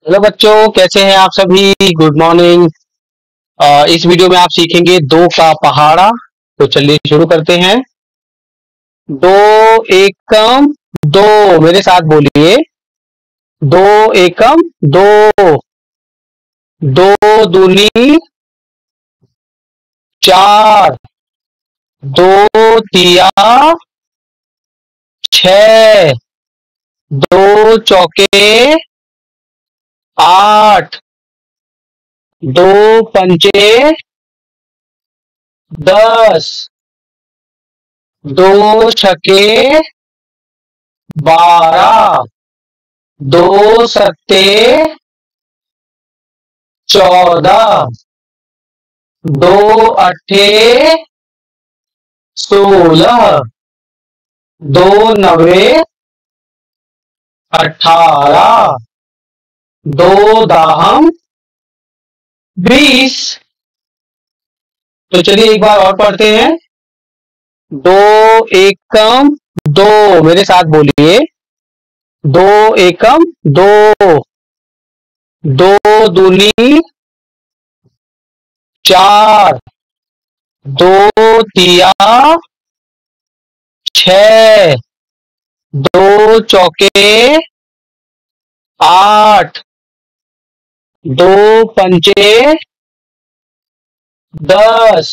Hello बच्चों, कैसे हैं आप सभी। Good morning. इस वीडियो में आप सीखेंगे दो का पहाड़ा। तो चलिए शुरू करते हैं। दो एकम दो, मेरे साथ बोलिए। दो एकम दो, दो दूनी चार, दो तिया छह, दो चौके आठ, दो पंचे 10, दो छके 12, दो सत्ते 14, दो अट्ठे 16, दो नवे 18, दो दाहम 20। तो चलिए एक बार और पढ़ते हैं। दो एकम दो, मेरे साथ बोलिए। दो एकम दो, दो दूनी चार, दो तिया छह, दो चौके आठ, दो पंचे 10,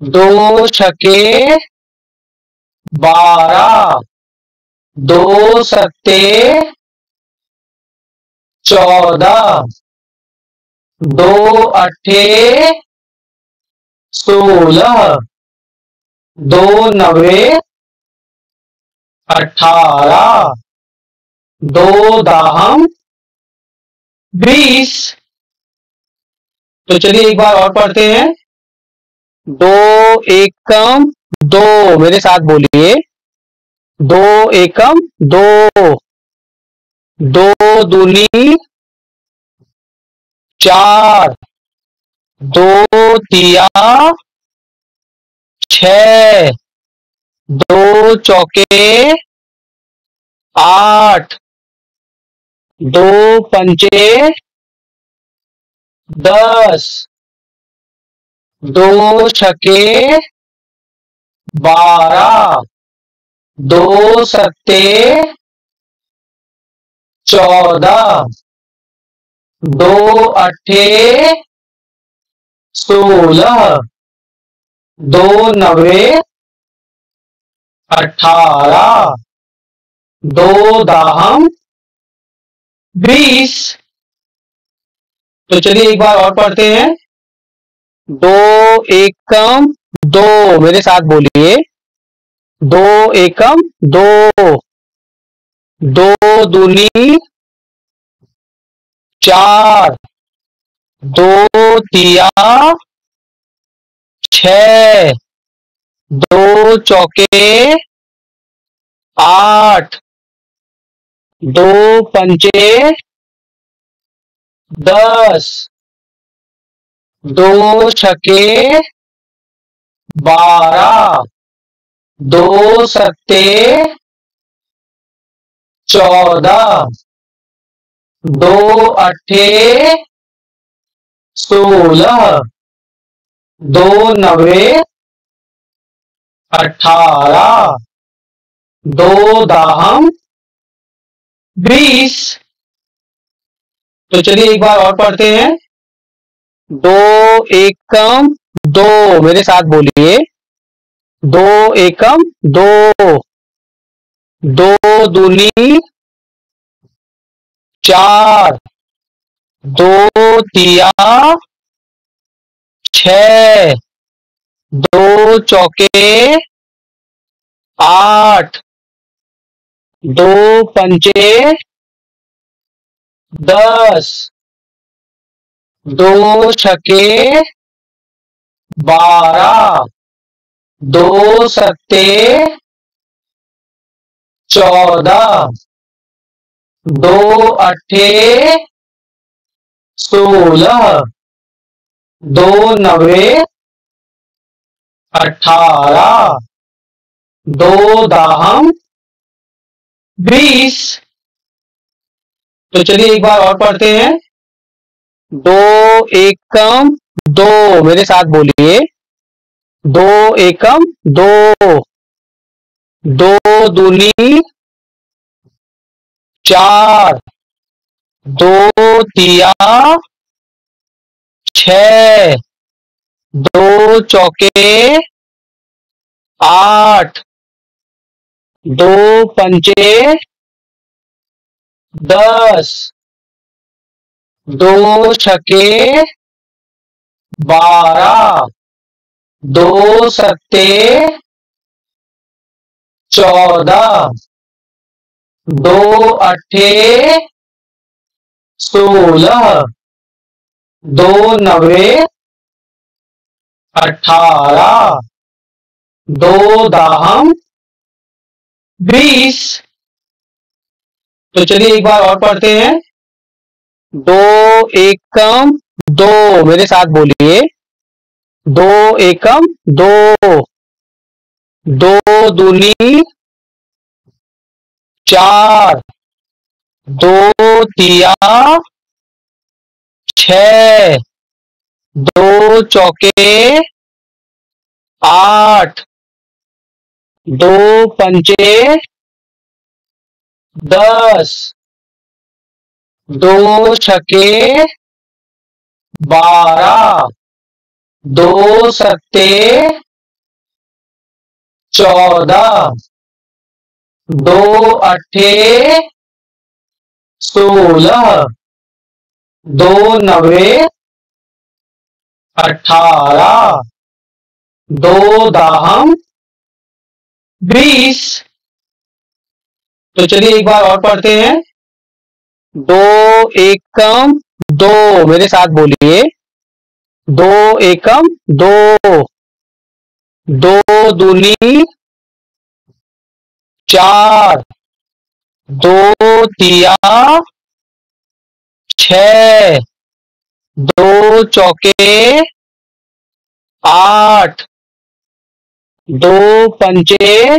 दो छके 12, दो सत्ते 14, दो अट्ठे 16, दो नवे 18, दो दाहम 20। तो चलिए एक बार और पढ़ते हैं। दो एकम दो, मेरे साथ बोलिए। दो एकम दो, दो दूनी चार, दो तिया छह, दो चौके आठ, दो पंचे 10, दो छके 12, दो सत्ते 14, दो अट्ठे 16, दो नवे 18, दो दाहम 20। तो चलिए एक बार और पढ़ते हैं। दो एकम दो, मेरे साथ बोलिए। दो एकम दो, दो दूनी चार, दो तिया छह, दो चौके आठ, दो पंचे 10, दो छके 12, दो सत्ते 14, दो अट्ठे 16, दो नवे 18, दो दाहम 20। तो चलिए एक बार और पढ़ते हैं। दो एकम दो, मेरे साथ बोलिए। दो एकम दो, दो दूनी चार, दो तिया छह, दो चौके आठ, दो पंचे 10, दो छके 12, दो सत्ते 14, दो अट्ठे 16, दो नवे 18, दो दाहम 20। तो चलिए एक बार और पढ़ते हैं। दो एकम दो, मेरे साथ बोलिए। दो एकम दो, दो दूनी चार, दो तिया छह, दो चौके आठ, दो पंचे 10, दो छके 12, दो सत्ते 14, दो अट्ठे 16, दो नवे 18, दो दाहम 20। तो चलिए एक बार और पढ़ते हैं। दो एकम दो, मेरे साथ बोलिए। दो एकम दो, दो दूनी चार, दो तिया छह, दो चौके आठ, दो पंचे 10, दो छके 12, दो सत्ते 14, दो अट्ठे 16, दो नवे 18, दो दाहम 20। तो चलिए एक बार और पढ़ते हैं। दो एकम दो, मेरे साथ बोलिए। दो एकम दो, दो दूनी चार, दो तिया छह, दो चौके आठ, दो पंचे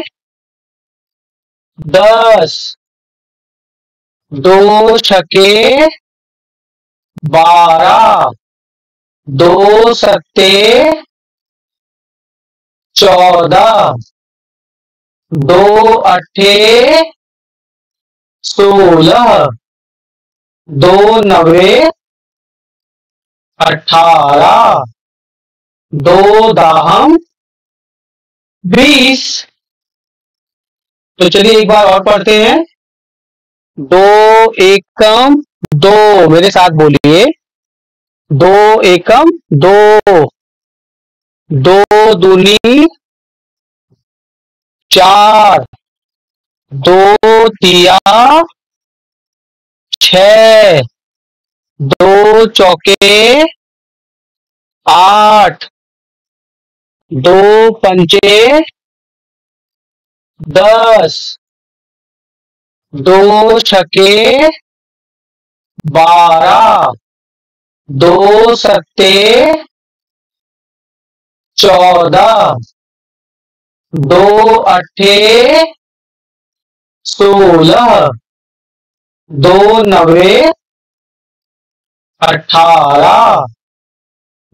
10, दो छके 12, दो सत्ते 14, दो अट्ठे 16, दो नवे 18, दो दाहम 20। तो चलिए एक बार और पढ़ते हैं। दो एकम दो, मेरे साथ बोलिए। दो एकम दो, दो दूनी चार, दो तिया छह, दो चौके आठ, दो पंचे 10, दो छके 12, दो सत्ते 14, दो अट्ठे 16, दो नवे 18,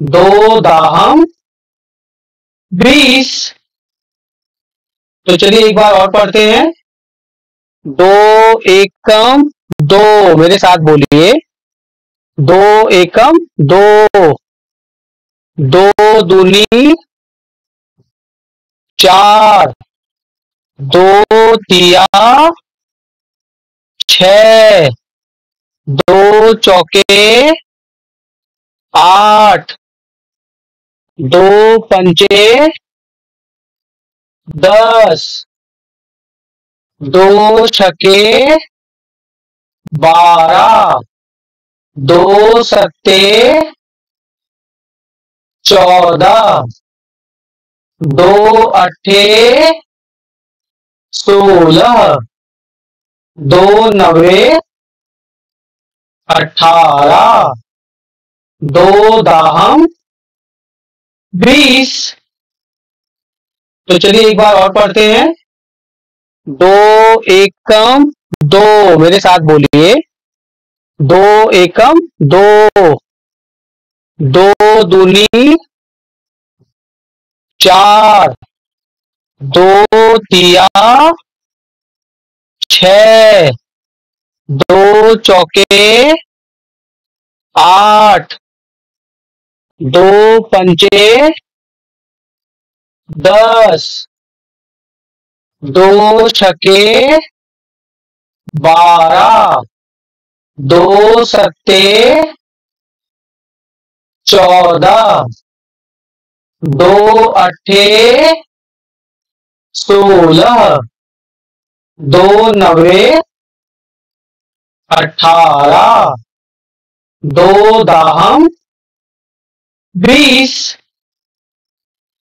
दो दाहम 20। तो चलिए एक बार और पढ़ते हैं। दो एकम दो, मेरे साथ बोलिए। दो एकम दो, दो दूनी चार, दो तिया छह, दो चौके आठ, दो पंचे 10, दो छके 12, दो सत्ते 14, दो अट्ठे 16, दो नवे 18, दो दाहम 20। तो चलिए एक बार और पढ़ते हैं। दो एकम दो, मेरे साथ बोलिए। दो एकम दो, दो दूनी चार, दो तिया छह, दो चौके आठ, दो पंचे 10, दो छक्के 12, दो सत्ते 14, दो अट्ठे 16, दो नवे 18, दो दाहम 20।